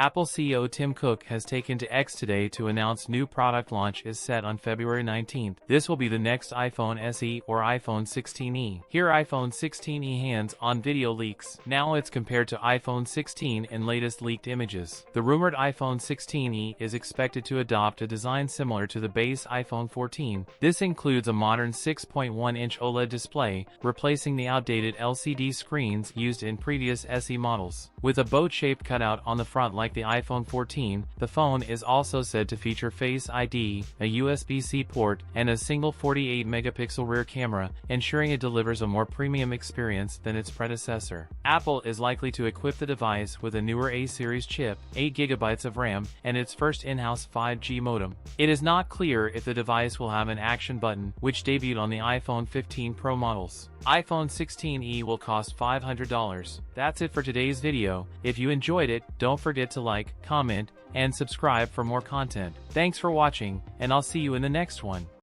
Apple CEO Tim Cook has taken to X today to announce new product launch is set on February 19th. This will be the next iPhone SE or iPhone 16e. Here iPhone 16e hands-on video leaks. Now it's compared to iPhone 16 in latest leaked images. The rumored iPhone 16e is expected to adopt a design similar to the base iPhone 14. This includes a modern 6.1-inch OLED display, replacing the outdated LCD screens used in previous SE models. With a boat-shaped cutout on the front like the iPhone 14, the phone is also said to feature Face ID, a USB-C port, and a single 48-megapixel rear camera, ensuring it delivers a more premium experience than its predecessor. Apple is likely to equip the device with a newer A-series chip, 8GB of RAM, and its first in-house 5G modem. It is not clear if the device will have an action button, which debuted on the iPhone 15 Pro models. iPhone 16e will cost $500. That's it for today's video. If you enjoyed it, don't forget to like, comment, and subscribe for more content. Thanks for watching, and I'll see you in the next one.